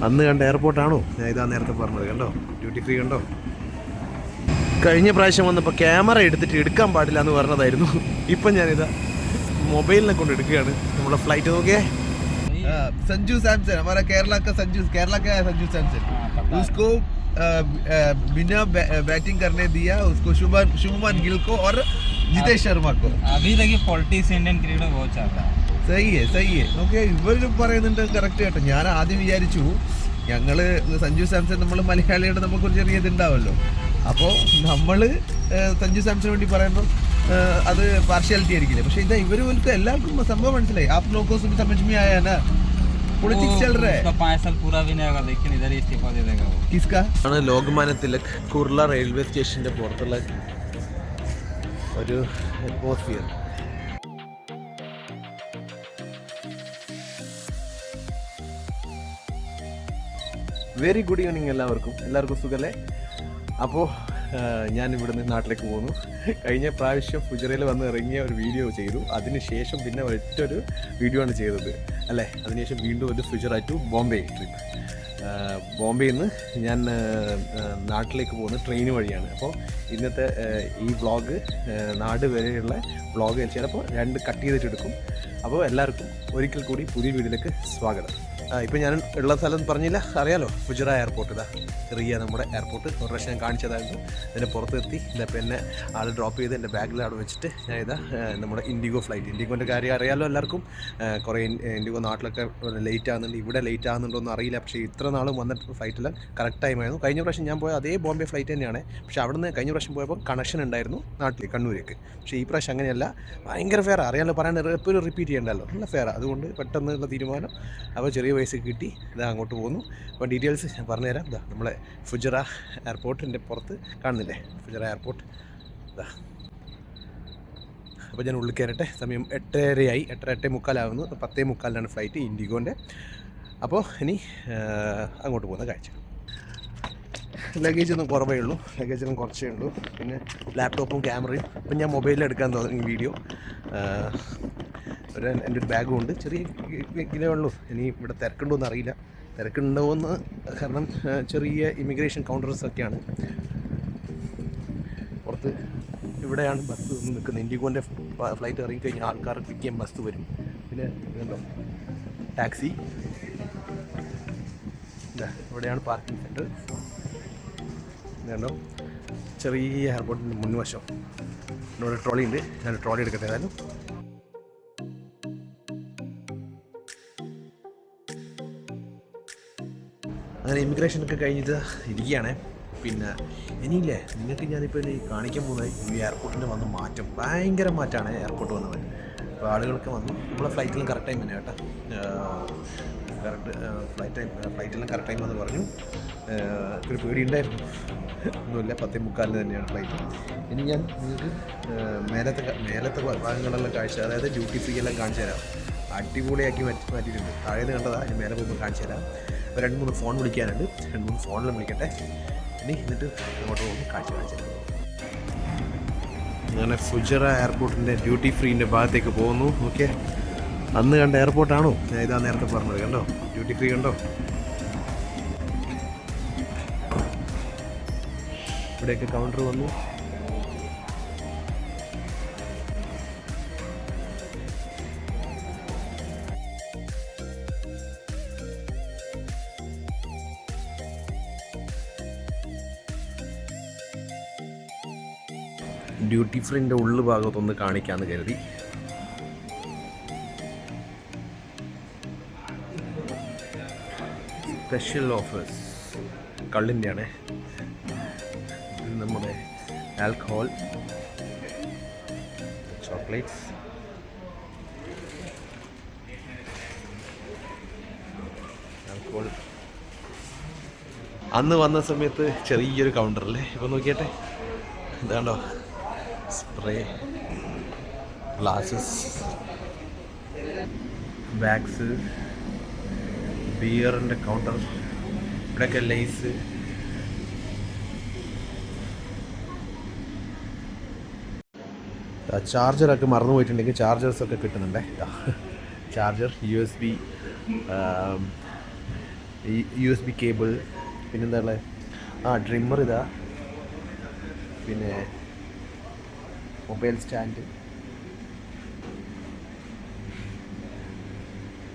അന്ന് കണ്ട എയർപോർട്ടാണോ ഞാൻ ഇതാ നേരത്തെ പറഞ്ഞത്? കണ്ടോ ഡ്യൂട്ടി ഫ്രീ കണ്ടോ? കഴിഞ്ഞ പ്രാവശ്യം വന്നപ്പോൾ ക്യാമറ എടുത്തിട്ട് എടുക്കാൻ പാടില്ല എന്ന് പറഞ്ഞതായിരുന്നു. ഇപ്പം ഞാനിതാ മൊബൈലിനെ കൊണ്ട് എടുക്കുകയാണ്. നമ്മളെ ഫ്ലൈറ്റ് നോക്കിയേ. संजू सैमसन हमारा केरला का संजू है संजू सैमसन. उसको बिना बैटिंग करने दिया उसको शुभमन गिल को और जितेश शर्मा को. अभी तक पॉलिटिक्स इंडियन क्रिकेट में बहुत चल रहा है. സഹി ഓക്കെ. ഇവർ പറയുന്നുണ്ട് കറക്റ്റ് കേട്ടോ. ഞാൻ ആദ്യം വിചാരിച്ചു ഞങ്ങൾ സഞ്ജു സാംസൺ നമ്മൾ മലയാളിയുടെ നമുക്കൊരു ചെറിയ ഇതുണ്ടാവുമല്ലോ. അപ്പോൾ നമ്മൾ സഞ്ജു സാംസണിന് വേണ്ടി പറയുമ്പോൾ അത് പാർഷ്യാലിറ്റി ആയിരിക്കില്ല. പക്ഷെ ഇതാ ഇവർക്ക് എല്ലാവർക്കും സംഭവം മനസ്സിലായി. आप लोगों को समझ में आया ना पॉलिटिक्स चल रहा है. 5 साल पूरा भी नहीं होगा लेकिन इधर इस्तीफा दे देगा वो. किसका ആണ്? ലോകമാന്യ തിലക് കുർള റെയിൽവേ സ്റ്റേഷന്റെ പുറത്തുള്ള ഒരു അറ്റ്മോസ്ഫിയർ. വെരി ഗുഡ് ഈവനിങ് എല്ലാവർക്കും സുഖല്ലേ? അപ്പോൾ ഞാൻ ഇവിടുന്ന് നാട്ടിലേക്ക് പോകുന്നു. കഴിഞ്ഞ പ്രാവശ്യം ഫുജറയിൽ വന്ന് ഇറങ്ങിയ ഒരു വീഡിയോ ചെയ്തു. അതിനുശേഷം പിന്നെ ഒറ്റൊരു വീഡിയോ ആണ് ചെയ്തത് അല്ലേ? അതിനുശേഷം വീണ്ടും ഒരു ഫുജറ ടു ബോംബെ ട്രിപ്പ്. ബോംബെയിൽ നിന്ന് ഞാൻ നാട്ടിലേക്ക് പോകുന്നത് ട്രെയിൻ വഴിയാണ്. അപ്പോൾ ഇന്നത്തെ ഈ വ്ളോഗ് നാട് വരെയുള്ള വ്ളോഗ് ചിലപ്പോൾ 2 കട്ട് ചെയ്തിട്ടെടുക്കും. അപ്പോൾ എല്ലാവർക്കും ഒരിക്കൽ കൂടി പുതിയ വീഡിയോയിലേക്ക് സ്വാഗതം. ഇപ്പോൾ ഞാൻ ഉള്ള സ്ഥലം പറഞ്ഞില്ല, അറിയാലോ, ഫുജറ എയർപോർട്ട്. ഇതാ ചെറിയ നമ്മുടെ എയർപോർട്ട്. ഒരു പ്രാവശ്യം ഞാൻ കാണിച്ചതായിരുന്നു. അതിൻ്റെ പുറത്തെത്തി. ഇപ്പം എന്നെ ആൾ ഡ്രോപ്പ് ചെയ്ത് എൻ്റെ ബാഗിൽ അവിടെ വെച്ചിട്ട് ഞാൻ ഇതാ നമ്മുടെ ഇൻഡിഗോ ഫ്ലൈറ്റ്. ഇൻഡിഗോൻ്റെ കാര്യം അറിയാമല്ലോ എല്ലാവർക്കും. കുറേ ഇൻഡിഗോ നാട്ടിലൊക്കെ ലേറ്റ് ആകുന്നുണ്ട്. ഇവിടെ ലേറ്റ് ആകുന്നുണ്ടോയെന്ന് അറിയില്ല. പക്ഷേ ഇത്ര നാളും വന്നിട്ട് ഫ്ലൈറ്റിൽ കറക്റ്റ് ടൈമായിരുന്നു. കഴിഞ്ഞ പ്രാവശ്യം ഞാൻ പോയ അതേ ബോംബെ ഫ്ലൈറ്റ് തന്നെയാണ്. പക്ഷേ അവിടെ നിന്ന് കഴിഞ്ഞ പ്രാവശ്യം പോയപ്പോൾ കണക്ഷൻ ഉണ്ടായിരുന്നു നാട്ടിൽ കണ്ണൂരേക്ക്. പക്ഷേ ഈ പ്രാവശ്യം അങ്ങനെയല്ല. ഭയങ്കര ഫെയർ. അറിയാമല്ലോ, പറയാൻ എപ്പോഴും റിപ്പീറ്റ് ചെയ്യണ്ടല്ലോ. നല്ല ഫെയർ. അതുകൊണ്ട് പെട്ടെന്നുള്ള തീരുമാനം. അപ്പോൾ ചെറിയ പൈസ കിട്ടി ഇതാ അങ്ങോട്ട് പോകുന്നു. അപ്പോൾ ഡീറ്റെയിൽസ് പറഞ്ഞുതരാം. ഇതാ നമ്മളെ ഫുജറ എയർപോർട്ടിൻ്റെ പുറത്ത് കാണുന്നില്ലേ, ഫുജറ എയർപോർട്ട്. ഇതാ അപ്പോൾ ഞാൻ ഉള്ളിൽ കയറട്ടെ. സമയം 8:30 8:45 10:45 ഫ്ലൈറ്റ് ഇൻഡിഗോൻ്റെ. അപ്പോൾ ഇനി അങ്ങോട്ട് പോകുന്ന കാഴ്ച. ലഗേജൊന്നും കുറവേ ഉള്ളൂ. ലഗേജൊന്നും കുറച്ചേ ഉള്ളൂ. പിന്നെ ലാപ്ടോപ്പും ക്യാമറയും. ഇപ്പം ഞാൻ മൊബൈലിൽ എടുക്കാൻ തോന്നി വീഡിയോ. എൻ്റെ ഒരു ബാഗും ഉണ്ട്. ചെറിയ കിലോ ഉള്ളൂ. ഇനി ഇവിടെ തിരക്കുണ്ടോയെന്ന് അറിയില്ല. തിരക്കുണ്ടോയെന്ന് കാരണം ചെറിയ ഇമിഗ്രേഷൻ കൗണ്ടേഴ്സൊക്കെയാണ് പുറത്ത്. ഇവിടെയാണ് ബസ് ഒന്ന് നിൽക്കുന്നത്. ഇൻഡിഗോൻ്റെ ഫ്ലൈറ്റ് ഇറങ്ങിക്കഴിഞ്ഞാൽ ആൾക്കാർ പിക്ക് ചെയ്യാൻ ബസ് വരും. പിന്നെ ഇതുണ്ടോ ടാക്സി. ഇവിടെയാണ് പാർക്കിംഗ് സെൻറ്റർ. ഇതുണ്ടോ ചെറിയ എയർപോർട്ടിൻ്റെ മുൻവശം. ഇവിടെ ട്രോളി ഉണ്ട്. ഞാൻ ട്രോളി എടുക്കട്ടെ. ഏതായാലും അങ്ങനെ ഇമിഗ്രേഷനൊക്കെ കഴിഞ്ഞിട്ട് ഇരിക്കുകയാണേ. പിന്നെ ഇനിയില്ലേ, നിങ്ങൾക്ക് ഞാനിപ്പോൾ ഇനി കാണിക്കാൻ പോകുന്നത് ഈ എയർപോർട്ടിൻ്റെ വന്ന മാറ്റം. ഭയങ്കര മാറ്റമാണ് എയർപോർട്ട് വന്നത്. അപ്പോൾ ആളുകളൊക്കെ വന്നു. നമ്മളെ ഫ്ലൈറ്റിലും കറക്റ്റ് ടൈം തന്നെ കേട്ടോ. ഫ്ലൈറ്റെല്ലാം കറക്റ്റ് ടൈം എന്ന് പറഞ്ഞു. ഒരു പേടി ഉണ്ടായിരുന്നു. ഒന്നുമില്ല. 10:45 തന്നെയാണ് ഫ്ലൈറ്റ്. ഇനി ഞാൻ നിങ്ങൾക്ക് മേലത്തെ ഭാഗങ്ങളെല്ലാം കാണിച്ചു, അതായത് ഡ്യൂട്ടി ഫ്രീ എല്ലാം കാണിച്ചു തരാം. അടിപൊളിയാക്കി മാറ്റിയിട്ടുണ്ട്. താഴേന്ന് കണ്ടതാണ്. ഞാൻ മേലെ പോകുമ്പോൾ കാണിച്ചു തരാം. 2-3 ഫോൺ വിളിക്കാനുണ്ട്. 2-3 ഫോണിലും വിളിക്കട്ടെ. എന്നിട്ട് അങ്ങോട്ട് പോകുമ്പോൾ കാണിച്ചു തരാം. അങ്ങനെ ഫുജറ എയർപോർട്ടിൻ്റെ ഡ്യൂട്ടി ഫ്രീൻ്റെ ഭാഗത്തേക്ക് പോകുന്നു. ഓക്കെ, അന്ന് കണ്ട എയർപോർട്ടാണോ ഞാൻ ഇതാ നേരത്തെ പറഞ്ഞത്? കണ്ടോ ഡ്യൂട്ടി ഫ്രീ കണ്ടോ? ഇവിടെയൊക്കെ കൗണ്ടർ വന്നു. ഡ്യൂട്ടി ഫ്രീൻ്റെ ഉള്ളു ഭാഗത്തൊന്ന് കാണിക്കാമെന്ന് കരുതി. സ്പെഷ്യൽ ഓഫേഴ്സ് കള്ളിൻ്റെയാണ്. ഇത് നമ്മുടെ ആൽക്കഹോൾ, ചോക്ലേറ്റ്സ്, ആൽക്കഹോൾ. അന്ന് വന്ന സമയത്ത് ചെറിയൊരു കൗണ്ടറല്ലേ. ഇപ്പോൾ നോക്കിയട്ടെ, ഇതാണ്ടോ സ്പ്രേ, ഗ്ലാസസ്, ബാഗ്സ്, ബിയറിൻ്റെ കൗണ്ടർ. ഇവിടെയൊക്കെ ലേസ്. ചാർജറൊക്കെ മറന്നു പോയിട്ടുണ്ടെങ്കിൽ ചാർജേഴ്സൊക്കെ കിട്ടുന്നുണ്ടേ. ചാർജർ, USB, USB കേബിൾ, പിന്നെന്താ ഉള്ളത്, ഡ്രിമ്മർ ഇതാ, പിന്നെ മൊബൈൽ സ്റ്റാൻഡ്.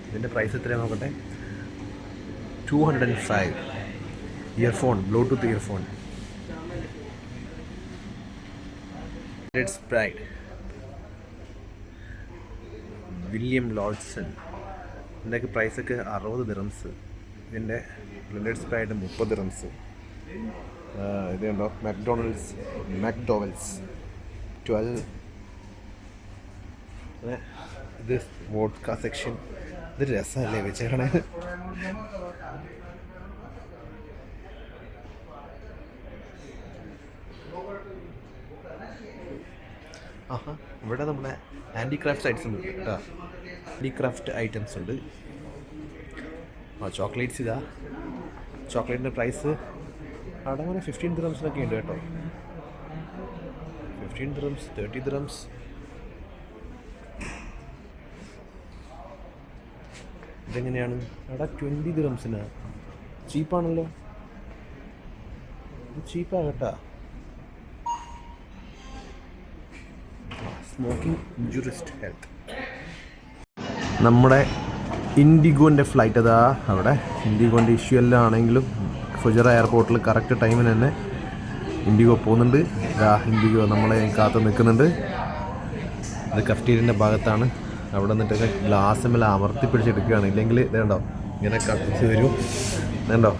ഇതിൻ്റെ പ്രൈസ് എത്രയാണ് നോക്കട്ടെ. 205. Earphone, bluetooth earphone. Spirit, William Lawson's. ഇതിൻ്റെയൊക്കെ പ്രൈസൊക്കെ 60 ദിറംസ്. ഇതിൻ്റെ ബ്ലെൻഡഡ് സ്പ്രൈഡ് 30 ദിറംസ്. ഇതുണ്ടോ മക്ഡോവൽസ് 12. ഇത് വോഡ്ക സെക്ഷൻ. ഇത് രസമല്ലേ വെച്ചേക്കണേ. ഇവിടെ നമ്മുടെ ഹാൻഡിക്രാഫ്റ്റ് ഐറ്റംസ് ഉണ്ട് കേട്ടോ. ഹാൻഡിക്രാഫ്റ്റ് ഐറ്റംസ് ഉണ്ട്. ചോക്ലേറ്റ്സ് ഇതാ. ചോക്ലേറ്റിൻ്റെ പ്രൈസ് അവിടെ അങ്ങനെ 15 ദിറംസിനൊക്കെ ഉണ്ട് കേട്ടോ. 15 ദിറംസ്, 30 ദിറംസ്. ഇതെങ്ങനെയാണ് അവിടെ 20 ദിറംസിന്? ചീപ്പാണല്ലോ, ചീപ്പാ കേട്ടാ. Smoking injurious health. നമ്മുടെ ഇൻഡിഗോൻ്റെ ഫ്ലൈറ്റ് അതാ അവിടെ. ഇൻഡിഗോൻ്റെ ഇഷ്യൂ എല്ലാം ആണെങ്കിലും ഫുജറ എയർപോർട്ടിൽ കറക്റ്റ് ടൈമിന് തന്നെ ഇൻഡിഗോ പോകുന്നുണ്ട്. ഇൻഡിഗോ നമ്മളെ കാത്ത് നിൽക്കുന്നുണ്ട്. ഇത് കഫ്റ്റീരിയൻ്റെ ഭാഗത്താണ്. അവിടെ നിന്നിട്ടൊക്കെ ഗ്ലാസ് മേലെ അമർത്തി പിടിച്ചെടുക്കുകയാണ്. ഇല്ലെങ്കിൽ ഇതുണ്ടോ ഇങ്ങനെ കത്തിച്ച് വരും. ഇതുണ്ടോ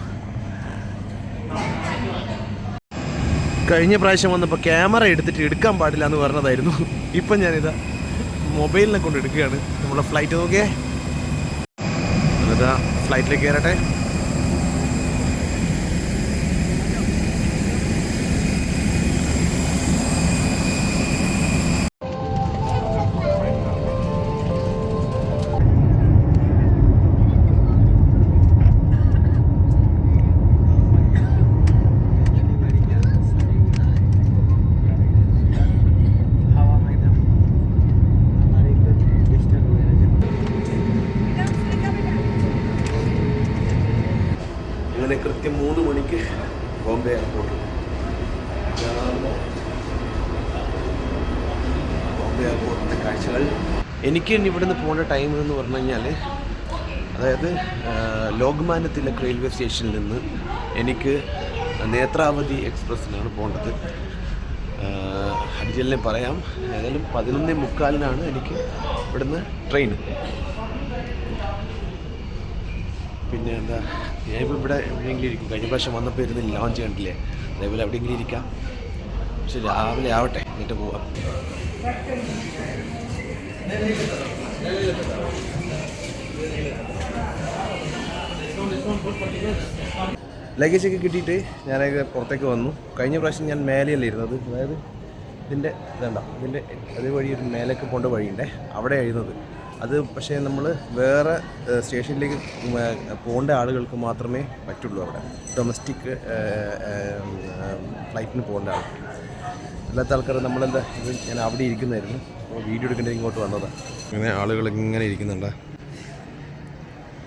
കഴിഞ്ഞ പ്രാവശ്യം വന്നപ്പോൾ ക്യാമറ എടുക്കാൻ പാടില്ല എന്ന് പറഞ്ഞതായിരുന്നു. ഇപ്പം ഞാനിതാ മൊബൈലിനെ കൊണ്ട് എടുക്കുകയാണ്. നമ്മളെ ഫ്ലൈറ്റ് നോക്കിയേ. എന്നിട്ടാ ഫ്ലൈറ്റിലേക്ക് കയറട്ടെ. അങ്ങനെ കൃത്യം 3 മണിക്ക് ബോംബെ എയർപോർട്ടിൽ. ബോംബെ എയർപോർട്ടിൻ്റെ കാഴ്ചകൾ. എനിക്ക് ഇവിടുന്ന് പോകേണ്ട ടൈം എന്ന് പറഞ്ഞു കഴിഞ്ഞാൽ, അതായത് ലോക്മാന്യ തിലക് റെയിൽവേ സ്റ്റേഷനിൽ നിന്ന് എനിക്ക് നേത്രാവതി എക്സ്പ്രസ്സിനാണ് പോകേണ്ടത്. ഡീറ്റെയിലിനെ പറയാം. ഏതായാലും 11:45 എനിക്ക് ഇവിടുന്ന് ട്രെയിൻ. പിന്നെ എന്താ, ഞാനിപ്പോൾ ഇവിടെ എവിടെയെങ്കിലും ഇരിക്കും. കഴിഞ്ഞ പ്രാവശ്യം വന്നപ്പോൾ ഇരുന്ന് ലോഞ്ച് കണ്ടില്ലേ, അതേപോലെ എവിടെയെങ്കിലും ഇരിക്കാം. പക്ഷെ രാവിലെ ആവട്ടെ, എന്നിട്ട് പോവാം. ലഗേജൊക്കെ കിട്ടിയിട്ട് ഞാനൊക്കെ പുറത്തേക്ക് വന്നു. കഴിഞ്ഞ പ്രാവശ്യം ഞാൻ മേലെയല്ല ഇരുന്നത്. അതായത് ഇതിൻ്റെ ഇതുണ്ടോ, ഇതിൻ്റെ അതുവഴി ഒരു മേലേക്ക് പോകേണ്ട വഴിയുണ്ടേ, അവിടെ എഴുതുന്നത് അത്. പക്ഷേ നമ്മൾ വേറെ സ്റ്റേഷനിലേക്ക് പോകേണ്ട ആളുകൾക്ക് മാത്രമേ പറ്റുള്ളൂ. അവിടെ ഡൊമസ്റ്റിക് ഫ്ലൈറ്റിന് പോകേണ്ട ആൾ. അല്ലാത്ത ആൾക്കാർ നമ്മളെന്താ, ഇത് ഞാൻ അവിടെ ഇരിക്കുന്നതായിരുന്നു. അപ്പോൾ വീഡിയോ എടുക്കേണ്ടത് ഇങ്ങോട്ട് വന്നതാണ്. ഇങ്ങനെ ആളുകൾ ഇങ്ങനെ ഇരിക്കുന്നുണ്ട്.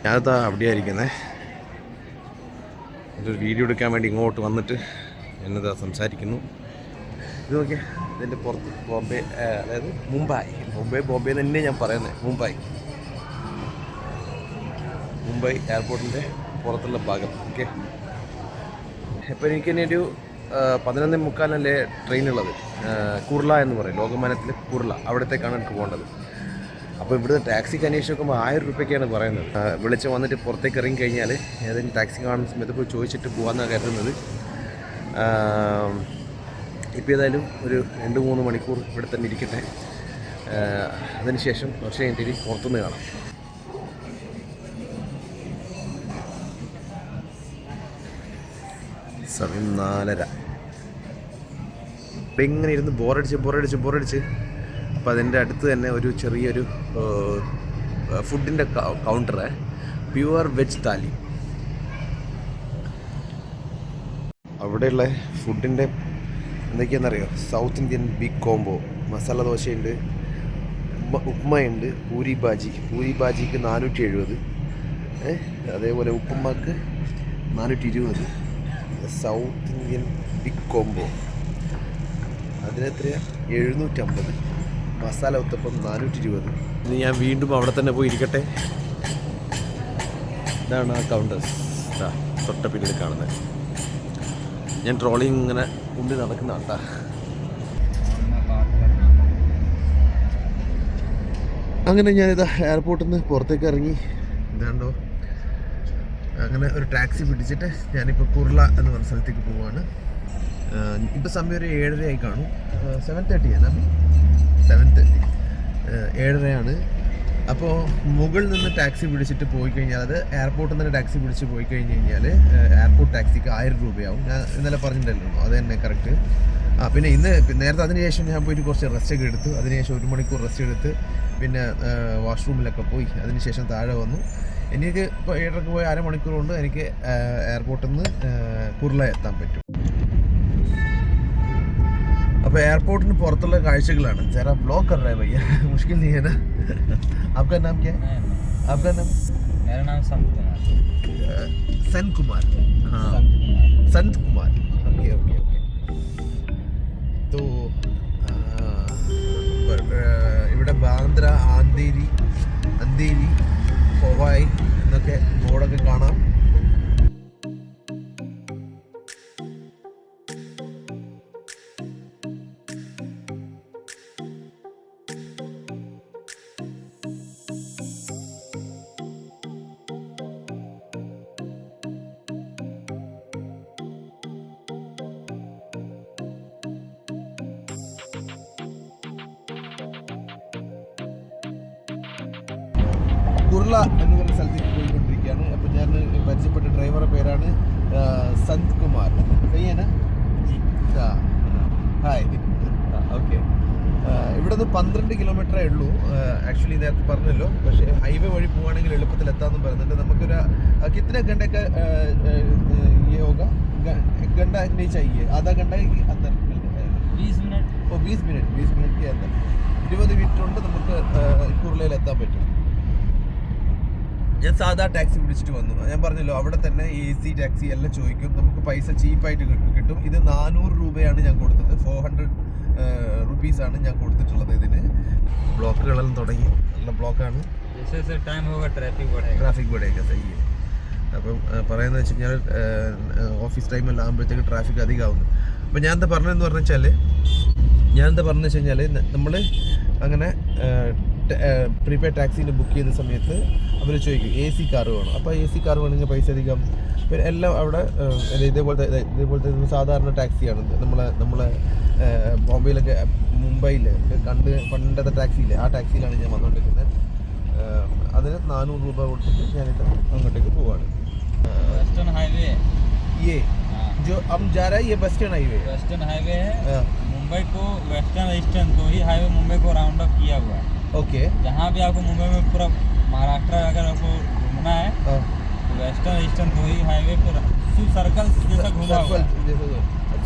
ഞാനതാ അവിടെയാണ് ഇരിക്കുന്നത്. ഇതൊരു വീഡിയോ എടുക്കാൻ വേണ്ടി ഇങ്ങോട്ട് വന്നിട്ട് എന്നതാ സംസാരിക്കുന്നു. ഇത് നോക്കിയാൽ ഇതിൻ്റെ പുറത്ത് ബോംബെ, അതായത് ബോംബെ തന്നെ ഞാൻ പറയുന്നത്. മുംബൈ എയർപോർട്ടിൻ്റെ പുറത്തുള്ള ഭാഗം. ഓക്കെ, ഇപ്പോൾ എനിക്ക് ഇനി ഒരു 11:45 ട്രെയിനുള്ളത്. കുർള എന്ന് പറയും, ലോകമാന്യത്തിൽ കുർള. അവിടത്തേക്കാണ് എനിക്ക് പോകേണ്ടത്. അപ്പോൾ ഇവിടുത്തെ ടാക്സിക്ക് അന്വേഷിച്ച് നോക്കുമ്പോൾ 1000 രൂപയ്ക്കാണ് പറയുന്നത്. വിളിച്ച് വന്നിട്ട് പുറത്തേക്ക് ഇറങ്ങി കഴിഞ്ഞാൽ ഏതെങ്കിലും ടാക്സി കാണുന്ന സമയത്ത് പോയി ചോദിച്ചിട്ട് പോകാമെന്നാണ് കരുതുന്നത്. ഇപ്പോൾ ഏതായാലും ഒരു 2-3 മണിക്കൂർ ഇവിടെ തന്നെ ഇരിക്കട്ടെ. അതിനുശേഷം കുറച്ച് കഴിഞ്ഞിട്ട് പുറത്തുനിന്ന് കാണാം. സമയം 4:30. ഇവിടെ ഇങ്ങനെ ഇരുന്ന് ബോറടിച്ച് അപ്പോൾ അതിൻ്റെ അടുത്ത് തന്നെ ഒരു ചെറിയൊരു ഫുഡിൻ്റെ കൗണ്ടർ, പ്യുവർ വെജ് താലി. അവിടെയുള്ള ഫുഡിൻ്റെ എന്തൊക്കെയാണെന്നറിയോ? South Indian big combo. Masala ദോശയുണ്ട്, ഉപ്മയുണ്ട്, പൂരി ബാജിക്ക് 470. അതേപോലെ ഉപ്പുമാക്ക് 420. സൗത്ത് ഇന്ത്യൻ ബിഗ് കോംബോ അതിനെത്രയാണ് 750. മസാല ഉത്തപ്പം 420. ഇനി ഞാൻ വീണ്ടും അവിടെ തന്നെ പോയി ഇരിക്കട്ടെ. ഇതാണ് ആ കൗണ്ടേഴ്സ്, തൊട്ട പിന്നിൽ കാണുന്നത്. ഞാൻ ട്രോളിങ് ഇങ്ങനെ മുന്നിൽ നടക്കുന്ന കേട്ടാ. അങ്ങനെ ഞാനിതാ എയർപോർട്ടിൽ നിന്ന് പുറത്തേക്ക് ഇറങ്ങി. ഇതാണ്ടോ അങ്ങനെ ഒരു ടാക്സി പിടിച്ചിട്ട് ഞാനിപ്പോൾ കുർള എന്ന് പറഞ്ഞ സ്ഥലത്തേക്ക് പോവുകയാണ്. ഇപ്പോൾ സമയം ഒരു 7:30 ആയി കാണും. 7:30 ആണ്. 7:30 7:30 അപ്പോൾ മുകളിൽ നിന്ന് ടാക്സി പിടിച്ചിട്ട് പോയി കഴിഞ്ഞാൽ, അത് എയർപോർട്ടിൽ നിന്ന് ടാക്സി പിടിച്ച് പോയി കഴിഞ്ഞ് കഴിഞ്ഞാൽ എയർപോർട്ട് ടാക്സിക്ക് 1000 രൂപയാവും. ഞാൻ ഇന്നലെ പറഞ്ഞിട്ടുണ്ടല്ലോ, അത് തന്നെ കറക്റ്റ്. പിന്നെ നേരത്തെ അതിനുശേഷം ഞാൻ പോയിട്ട് കുറച്ച് റെസ്റ്റൊക്കെ എടുത്തു. അതിനുശേഷം 1 മണിക്കൂർ റെസ്റ്റ് എടുത്ത് പിന്നെ വാഷ്റൂമിലൊക്കെ പോയി അതിനുശേഷം താഴെ വന്നു. എനിക്ക് ഇപ്പോൾ 7:30 പോയി 1/2 മണിക്കൂർ കൊണ്ട് എനിക്ക് എയർപോർട്ടിൽ നിന്ന് കുർള എത്താൻ പറ്റും. അപ്പോൾ എയർപോർട്ടിന് പുറത്തുള്ള കാഴ്ചകളാണ്. जरा ब्लॉग कर रहा है भैया, मुश्किल नहीं है ना? आपका नाम क्या है? आपका नाम? मेरा नाम संत कुमार. संत कुमार. हाँ, Sant Kumar. Okay okay okay. तो ഇവിടെ ബാന്ദ്ര, അന്തേരി, പൊവായ് എന്നൊക്കെ ബോർഡൊക്കെ കാണാം. കുർള എന്ന് പറയുന്ന സ്ഥലത്തേക്ക് പോയിക്കൊണ്ടിരിക്കുകയാണ്. അപ്പോൾ ഞാൻ പരിചയപ്പെട്ട ഡ്രൈവറുടെ പേരാണ് സന്ത് കുമാർ. കയ്യേന ഹായ്. ഓക്കെ. ഇവിടെ നിന്ന് 12 കിലോമീറ്ററേ ഉള്ളൂ. ആക്ച്വലി നേരത്തെ പറഞ്ഞല്ലോ, പക്ഷേ ഹൈവേ വഴി പോവുകയാണെങ്കിൽ എളുപ്പത്തിൽ എത്താമെന്ന് പറയുന്നുണ്ട്. നമുക്കൊരു കിത്തന ഗണ്ടൊക്കെ യോഗ घंटा नहीं चाहिए, आधा घंटा के अंदर 20 मिनट. ഓ 20 മിനിറ്റ് के अंदर 20 മിനിറ്റ് കൊണ്ട് നമുക്ക് കുർളയിൽ എത്താൻ പറ്റും. ഞാൻ സാധാ ടാക്സി പിടിച്ചിട്ട് വന്നു. ഞാൻ പറഞ്ഞല്ലോ, അവിടെ തന്നെ AC ടാക്സി എല്ലാം ചോദിക്കും. നമുക്ക് പൈസ ചീപ്പായിട്ട് കിട്ടും. ഇത് 400 രൂപയാണ് ഞാൻ കൊടുത്തത്. 400 റുപ്പീസാണ് ഞാൻ കൊടുത്തിട്ടുള്ളത്. ഇതിന് ബ്ലോക്കുകളെല്ലാം തുടങ്ങി. നല്ല ബ്ലോക്കാണ്. ട്രാഫിക് ബടേगा സഹി. അപ്പം പറയുന്നത് വെച്ച് കഴിഞ്ഞാൽ ഓഫീസ് ടൈമെല്ലാം ആകുമ്പോഴത്തേക്ക് ട്രാഫിക് അധികമാവുന്നു. അപ്പം ഞാൻ എന്താ പറഞ്ഞതെന്ന് വെച്ച് കഴിഞ്ഞാൽ നമ്മൾ അങ്ങനെ പ്രീപെയ്ഡ് ടാക്സീൻ്റെ ബുക്ക് ചെയ്ത സമയത്ത് അവർ ചോദിക്കും AC കാർ വേണം. അപ്പോൾ AC കാർ വേണമെങ്കിൽ പൈസ അധികം. പിന്നെ എല്ലാം അവിടെ ഇതേപോലത്തെ സാധാരണ ടാക്സിയാണ്. നമ്മളെ ബോംബെയിലൊക്കെ മുംബൈയിൽ പണ്ടത്തെ ടാക്സിയില്ലേ, ആ ടാക്സിയിലാണ് ഞാൻ വന്നുകൊണ്ടിരിക്കുന്നത്. അതിന് 400 രൂപ കൊടുത്തിട്ട് ഞാനിത് അങ്ങോട്ടേക്ക് പോവാണ്. वेस्टर्न हाईवे ये जो हम जा रहा है ये वेस्टर्न हाईवे है. मुंबई को वेस्टर्न ईस्टर्न 2 ही हाईवे मुंबई को राउंड अप किया हुआ है. ओके. जहाँ भी आपको मुंबई में पूरा महाराष्ट्र अगर आपको घूमना है तो वेस्टर्न ईस्टर्न 2 ही हाईवे पर सर्कल जैसा घूमा हुआ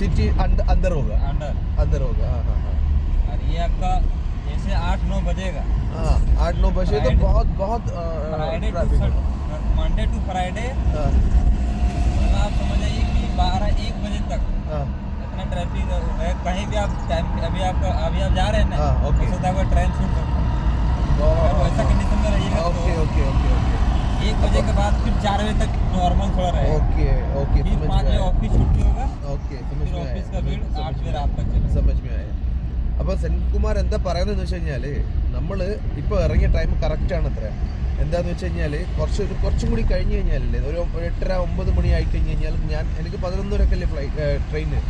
सिटी अंदर होगा. अंदर होगा. हाँ. और ये आपका जैसे 8-9 बजेगा. 8-9 बजे तो बहुत Friday to Monday to Friday आप समझ जाइए कि 12-1 बजे तक इतना ट्रैफिक है. कहीं भी आप टाइम अभी आप जा रहे हैं ना, ओके, तो आपका ट्रेन छूट सकता है. वैसा कंडीशन में रहिएगा. ओके. 1 बजे के बाद फिर 4 बजे तक नॉर्मल थोड़ा रहेगा. ओके. फिर 5 बजे ऑफिस छुट्टी होगा. ओके, फिर ऑफिस का भीड़ 8 बजे रात तक चलेगा. समझ में आया. അപ്പോൾ സെൻകുമാർ എന്താ പറയുന്നതെന്ന് വെച്ച് കഴിഞ്ഞാൽ, നമ്മൾ ഇപ്പോൾ ഇറങ്ങിയ ടൈം കറക്റ്റാണ്. അത്ര എന്താണെന്ന് വെച്ച് കഴിഞ്ഞാൽ കുറച്ചും കൂടി കഴിഞ്ഞ് കഴിഞ്ഞാലല്ലേ, ഒരു 8:30-9 മണി ആയി കഴിഞ്ഞ് കഴിഞ്ഞാൽ എനിക്ക് 11:00-അല്ലേ ട്രെയിന്.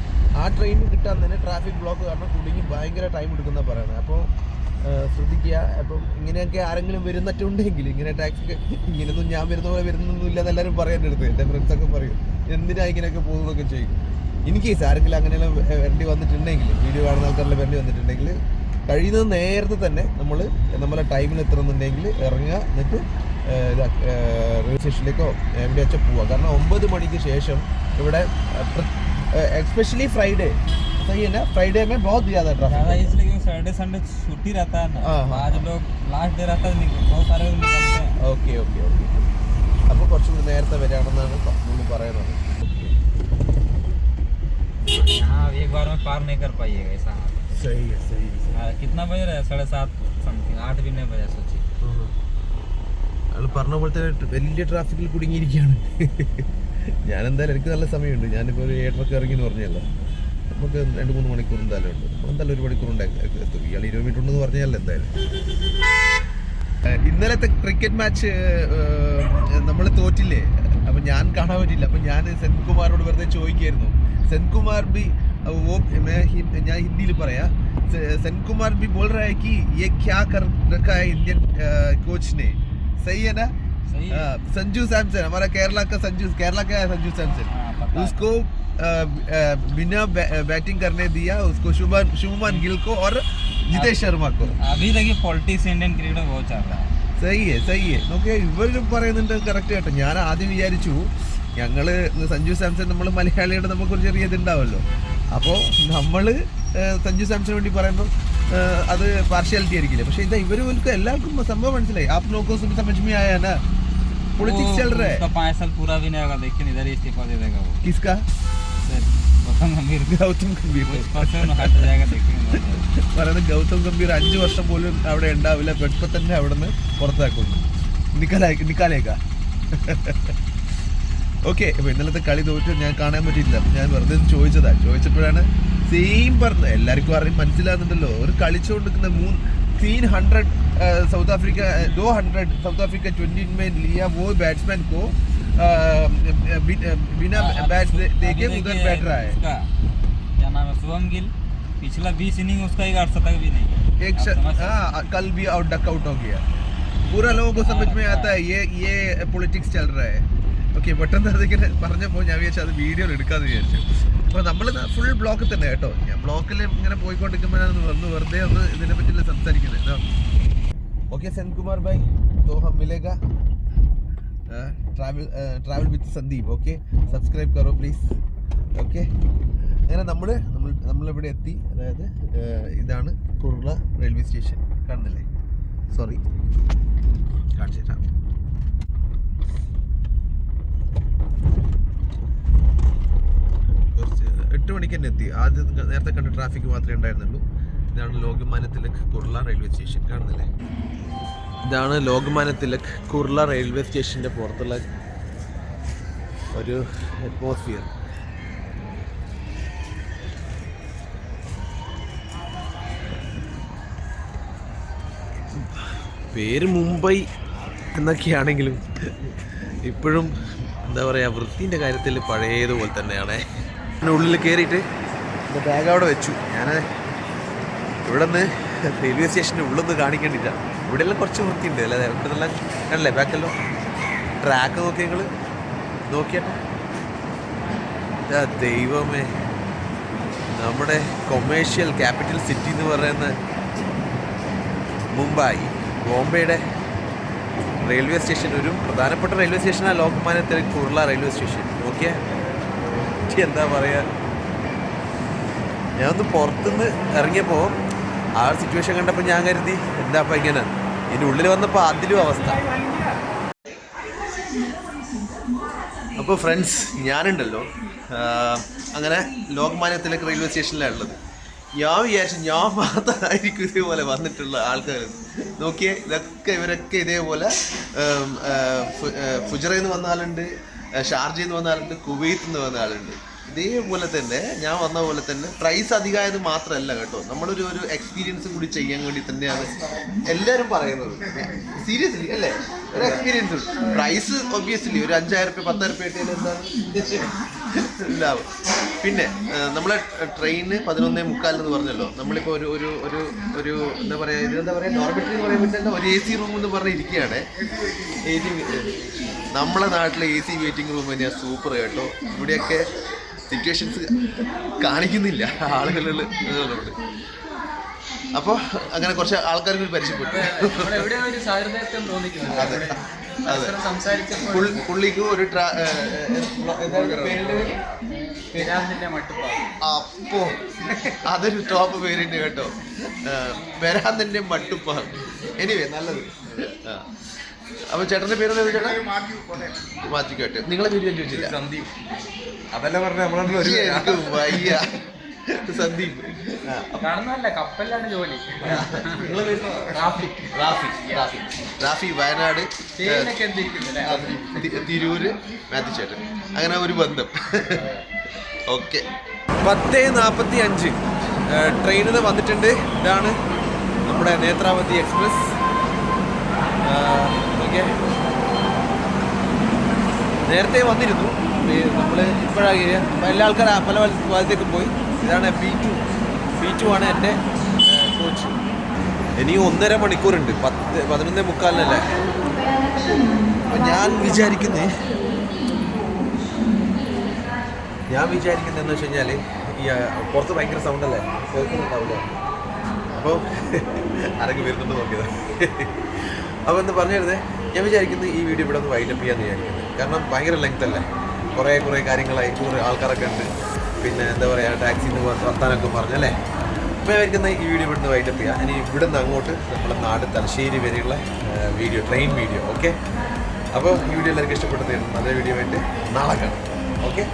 ആ ട്രെയിൻ കിട്ടാൻ തന്നെ ട്രാഫിക് ബ്ലോക്ക് കാരണം കുടുങ്ങി ഭയങ്കര ടൈം എടുക്കുന്നതാണ് പറയുന്നത്. അപ്പോൾ ശ്രദ്ധിക്കുക. അപ്പം ഇങ്ങനെയൊക്കെ ആരെങ്കിലും വരുന്നിട്ടുണ്ടെങ്കിൽ, ഇങ്ങനെ ടാക്സി ഇങ്ങനെയൊന്നും ഞാൻ വരുന്ന പോലെ വരുന്നൊന്നുമില്ല എന്ന് എല്ലാവരും പറയാൻ്റെ അടുത്ത് എൻ്റെ ഫ്രണ്ട്സൊക്കെ പറയും, എന്തിനാ ഇങ്ങനെയൊക്കെ പോകുന്നതൊക്കെ ചെയ്യും. ഇൻ കേസ് ആരെങ്കിലും അങ്ങനെയുള്ള വരേണ്ടി വന്നിട്ടുണ്ടെങ്കിൽ, വീഡിയോ കാണുന്ന ആൾക്കാരെല്ലാം വരേണ്ടി വന്നിട്ടുണ്ടെങ്കിൽ, കഴിയുന്നത് നേരത്തെ തന്നെ നമ്മളെ ടൈമിൽ എത്തുന്നുണ്ടെങ്കിൽ ഇറങ്ങുക. എന്നിട്ട് റെയിൽവേ സ്റ്റേഷനിലേക്കോ എവിടെ വെച്ചാൽ പോവുക. കാരണം 9 മണിക്ക് ശേഷം ഇവിടെ स्पेशली फ्राइडे, सही है ना? फ्राइडे में बहुत ज़्यादा ट्रैफिक है, इसलिए सैटरडे संडे छुट्टी रहता है ना. आज लोग लास्ट डे रहता है, बहुत सारे लोग निकलते हैं. ഓക്കെ. അപ്പോൾ കുറച്ചുകൂടി നേരത്തെ വരികയാണെന്നാണ് നമ്മൾ പറയുന്നത്. समय पार नहीं कर पाइएगा ऐसा। सही है, सही है। कितना बज रहा है? 7:30 समथिंग, 8 भी नहीं बजा सोचिए। അയാൾ പറഞ്ഞ പോലത്തെ വലിയ ട്രാഫിക്കിൽ കുടുങ്ങിയിരിക്കുകയാണ്. ഞാൻ എന്തായാലും എനിക്ക് നല്ല സമയമുണ്ട്. ഞാനിപ്പോൾ ഒരു 7:00 ഇറങ്ങി എന്ന് പറഞ്ഞല്ലോ. നമുക്ക് 2-3 മണിക്കൂർ എന്തായാലും ഉണ്ട്. നമ്മൾ എന്തായാലും 1 മണിക്കൂർ എത്തും. ഇയാൾ 20 മിനിറ്റ് ഉണ്ടെന്ന് പറഞ്ഞാലോ എന്തായാലും. ഇന്നലത്തെ ക്രിക്കറ്റ് മാച്ച് നമ്മൾ തോറ്റില്ലേ, അപ്പം ഞാൻ കാണാൻ പറ്റില്ല. അപ്പം ഞാൻ സെൻകുമാറോട് വെറുതെ ചോദിക്കായിരുന്നു. സെൻകുമാർ ബി ഞാൻ ഹിന്ദിയിൽ പറയാം. സെൻകുമാർ ബി बोल रहा है कि ये क्या कर रखा है इंडियन कोच ने, सही है ना? संजू सैमसन, हमारा केरला का संजू सैमसन, उसको बिना बैटिंग करने दिया, उसको शुभमन गिल को और जितेश शर्मा को. अभी देखिए पॉलिटिक्स इंडियन क्रिकेट में बहुत चल रहा है. സഹി നോക്കിയാൽ ഇവർ പറയുന്നുണ്ട് കറക്റ്റ് കേട്ടോ. ഞാൻ ആദ്യം വിചാരിച്ചു ഞങ്ങൾ സഞ്ജു സാംസൺ, നമ്മൾ മലയാളിയുടെ നമുക്കൊരു ചെറിയ ഇതുണ്ടാവുമല്ലോ. അപ്പോൾ നമ്മൾ സഞ്ജു സാംസണിന് വേണ്ടി പറയുമ്പോൾ അത് പാർഷ്യാലിറ്റി ആയിരിക്കില്ല. പക്ഷെ ഇതാ ഇവർക്ക് എല്ലാവർക്കും സംഭവം മനസ്സിലായി. आप लोगों को समझ में आया ना, पॉलिटिक्स चल रहा है. उसका 5 साल पूरा भी नहीं होगा, देखिए इधर ही इस्तीफा दे देगा वो. किसका? गौतम गंभीर हट जाएगा, देखिए. പറയുന്നത് ഗൗതം ഗംഭീർ 5 വർഷം പോലും അവിടെ ഉണ്ടാവില്ല, പെട്ടെന്ന് തന്നെ അവിടെ നിന്ന് പുറത്താക്കുന്നു. നിക്കാലേക്ക. ഓക്കെ, അപ്പോൾ ഇന്നലത്തെ കളി തോറ്റ് ഞാൻ കാണാൻ പറ്റിയില്ല. ഞാൻ വെറുതെ ചോദിച്ചപ്പോഴാണ് സെയിം പറഞ്ഞത്. എല്ലാവർക്കും അറിയാൻ മനസ്സിലാകുന്നുണ്ടല്ലോ. ഒരു കളിച്ചുകൊണ്ടിരിക്കുന്ന 300 साउथ अफ्रीका 200 साउथ अफ्रीका 20 में लिया, वो बैट्समैन को बिना बैट देके उधर बैठ रहा है. क्या नाम है? शुभम गिल. पिछला 20 इनिंग उसका 1 शतक भी नहीं. कल भी आउट डक आउट हो गया. पूरा लोगों को समझ में आता है ये पॉलिटिक्स चल रहा है. ഓക്കെ, പെട്ടെന്ന് അതിങ്ങനെ പറഞ്ഞപ്പോൾ ഞാൻ വിചാരിച്ചു അത് വീഡിയോ എടുക്കാമെന്ന് വിചാരിച്ചു. അപ്പോൾ നമ്മൾ ഫുൾ ബ്ലോക്കിൽ തന്നെ കേട്ടോ. ഞാൻ ബ്ലോക്കിൽ ഇങ്ങനെ പോയിക്കൊണ്ടിരിക്കുമ്പോഴാണ് വെറുതെ ഒന്ന് ഇതിനെ പറ്റിയുള്ള സംസാരിക്കുന്നത്. ओके सेनकुमार भाई, तो हम मिलेगा travel with Sandeep. Okay, subscribe करो प्लीज. ഓക്കെ, അങ്ങനെ നമ്മളിവിടെ എത്തി. അതായത് ഇതാണ് കുർള റെയിൽവേ സ്റ്റേഷൻ. കാണുന്നില്ലേ? സോറി, കാണിച്ചു തരാം. കുറച്ച് 8 മണിക്ക് തന്നെ എത്തി. ആദ്യം നേരത്തെ കണ്ട ട്രാഫിക് മാത്രമേ ഉണ്ടായിരുന്നുള്ളൂ. ഇതാണ് ലോകമാന്യ തിലക് കുർള റെയിൽവേ സ്റ്റേഷൻ. കാണുന്നില്ലേ? ഇതാണ് ലോകമാന്യ തിലക് കുർള റെയിൽവേ സ്റ്റേഷൻ്റെ പുറത്തുള്ള ഒരു അറ്റ്മോസ്ഫിയർ. പേര് മുംബൈ എന്നൊക്കെയാണെങ്കിലും ഇപ്പോഴും എന്താ പറയുക, വൃത്തിൻ്റെ കാര്യത്തിൽ പഴയതുപോലെ തന്നെയാണ്. ഉള്ളിൽ കയറിയിട്ട് എൻ്റെ ബാഗ് അവിടെ വെച്ചു. ഞാൻ ഇവിടെ നിന്ന് റെയിൽവേ സ്റ്റേഷൻ്റെ ഉള്ളിൽ നിന്ന് കാണിക്കേണ്ടില്ല. ഇവിടെയെല്ലാം കുറച്ച് വൃത്തിയുണ്ട് അല്ലേ? ഇവിടെ നിന്നെല്ലാം കണ്ടല്ലേ ബാക്കല്ലോ. ട്രാക്ക് നോക്കി നിങ്ങൾ നോക്കിയാട്ടെ. ദൈവമേ, നമ്മുടെ കൊമേഴ്ഷ്യൽ ക്യാപിറ്റൽ സിറ്റി എന്ന് പറയുന്ന മുംബൈ, ബോംബെയുടെ റെയിൽവേ സ്റ്റേഷൻ, ഒരു പ്രധാനപ്പെട്ട റെയിൽവേ സ്റ്റേഷനാണ് Lokmanya Tilak Kurla railway station. Okay, എന്താ പറയുക, ഞാനൊന്ന് പുറത്തുനിന്ന് ഇറങ്ങിയപ്പോൾ ആ ഒരു സിറ്റുവേഷൻ കണ്ടപ്പോൾ ഞാൻ കരുതി എന്താ അപ്പം ഇങ്ങനെ. ഇതിൻ്റെ ഉള്ളിൽ വന്നപ്പോൾ അതിലും അവസ്ഥ. അപ്പോൾ ഫ്രണ്ട്സ്, ഞാനുണ്ടല്ലോ അങ്ങനെ ലോകമാന്യ തിലക് റെയിൽവേ സ്റ്റേഷനിലാണ് ഉള്ളത്. ഞാൻ വിചാരിച്ചു ഞാൻ മാത്രമായിരിക്കും ഇതേപോലെ വന്നിട്ടുള്ള ആൾക്കാർ. നോക്കിയേ, ഇവരൊക്കെ ഇതേപോലെ ഫുജറയിൽ നിന്ന് വന്ന ആളുണ്ട്, ഷാർജയിൽ നിന്ന് വന്ന ആളുണ്ട്, കുവൈത്തിൽ നിന്ന് വന്ന ആളുണ്ട്. ഇതേപോലെ തന്നെ ഞാൻ വന്ന പോലെ തന്നെ പ്രൈസ് അധികമായത് മാത്രമല്ല കേട്ടോ, നമ്മളൊരു എക്സ്പീരിയൻസും കൂടി ചെയ്യാൻ വേണ്ടി തന്നെയാണ് എല്ലാവരും പറയുന്നത്. സീരിയസ്ലി അല്ലേ, ഒരു എക്സ്പീരിയൻസ്. പ്രൈസ് ഒബ്വിയസ്ലി ഒരു 5,000 രൂപ 10,000 രൂപ കിട്ടിയാൽ എന്താണ് ഉണ്ടാവും. പിന്നെ നമ്മളെ ട്രെയിന് 11:45 എന്ന് പറഞ്ഞല്ലോ. നമ്മളിപ്പോൾ ഒരു എന്താ പറയുക, ഇതെന്താ പറയുക, ഡോർമെറ്ററി എന്ന് പറയാൻ പറ്റില്ല, ഒരു AC റൂം എന്ന് പറഞ്ഞ് ഇരിക്കുകയാണ്. നമ്മളെ നാട്ടിലെ AC വെയിറ്റിംഗ് റൂം തന്നെയാണ് സൂപ്പർ കേട്ടോ. ഇവിടെയൊക്കെ സിറ്റുവേഷൻസ് കാണിക്കുന്നില്ല ആളുകളുണ്ട്. അപ്പോൾ അങ്ങനെ കുറച്ച് ആൾക്കാർക്ക് പരിചയപ്പെട്ടു. അതെ അതെ, പുള്ളിക്ക് ഒരു അപ്പോ അതൊരു ടോപ്പ് പേരുണ്ട് കേട്ടോ, ബെരാന്തിന്റെ മട്ടുപ്പാണ്. എനിവേ നല്ലത്. അപ്പൊ ചേട്ടന്റെ പേര് മാറ്റി കേട്ടോ. നിങ്ങളെ പേര് ഞാൻ ചോദിച്ചില്ല. സന്ദീപ്. അതല്ല പറഞ്ഞ നമ്മളെ വയ്യ. സന്ദീപ്. കാണുന്നതല്ല, കപ്പലിലാണ് ജോലി. റാഫി വയനാട്, തിരൂര് മാത്തിച്ചേട്ടൻ, അങ്ങനെ ഒരു ബന്ധം. ഓക്കെ, 10:45 ട്രെയിനിൽ വന്നിട്ടുണ്ട്. ഇതാണ് നമ്മുടെ നേത്രാവതി എക്സ്പ്രസ്. ഓക്കെ, നേരത്തെ വന്നിരുന്നു നമ്മൾ, ഇപ്പോഴാണ് അപ്പോൾ എല്ലാ ആൾക്കാരും പല ഭാഗത്തേക്കും പോയി. ഇതാണ് B2 ആണ് എൻ്റെ കോച്ച്. ഇനി 1.5 മണിക്കൂറുണ്ട്, 11:45 അപ്പം ഞാൻ വിചാരിക്കുന്നതെന്ന് വെച്ച് കഴിഞ്ഞാൽ ഈ പുറത്ത് ഭയങ്കര സൗണ്ടല്ലേ, കേൾക്കുന്നുണ്ടാവില്ല. അപ്പോൾ ആരെങ്കിലും വരുന്നുണ്ട് നോക്കിയത്. അപ്പോൾ എന്ന് പറഞ്ഞിരുന്നത്, ഞാൻ വിചാരിക്കുന്നത് ഈ വീഡിയോ ഇവിടെ ഒന്ന് വൈൻഡപ്പ് ചെയ്യാമെന്ന് വിചാരിക്കുന്നത്. കാരണം ഭയങ്കര ലെങ്ത് അല്ലേ, കുറേ കാര്യങ്ങളായി, കുറേ ആൾക്കാരൊക്കെ ഉണ്ട്, പിന്നെ എന്താ പറയുക, ടാക്സിന്ന് വർത്താനൊക്കെ പറഞ്ഞല്ലേ. അപ്പോൾ ഞാൻ വിചാരിക്കുന്നത് ഈ വീഡിയോ ഇവിടുന്ന് വൈൻഡപ്പ് ചെയ്യാം. ഇനി ഇവിടുന്ന് അങ്ങോട്ട് നമ്മുടെ നാട് തലശ്ശേരി വരെയുള്ള ട്രെയിൻ വീഡിയോ. ഓക്കെ, അപ്പോൾ ഈ വീഡിയോ എല്ലാവർക്കും ഇഷ്ടപ്പെട്ടു. നല്ല വീഡിയോ ആയിട്ട് നാളെ കാണാം. ഓക്കെ.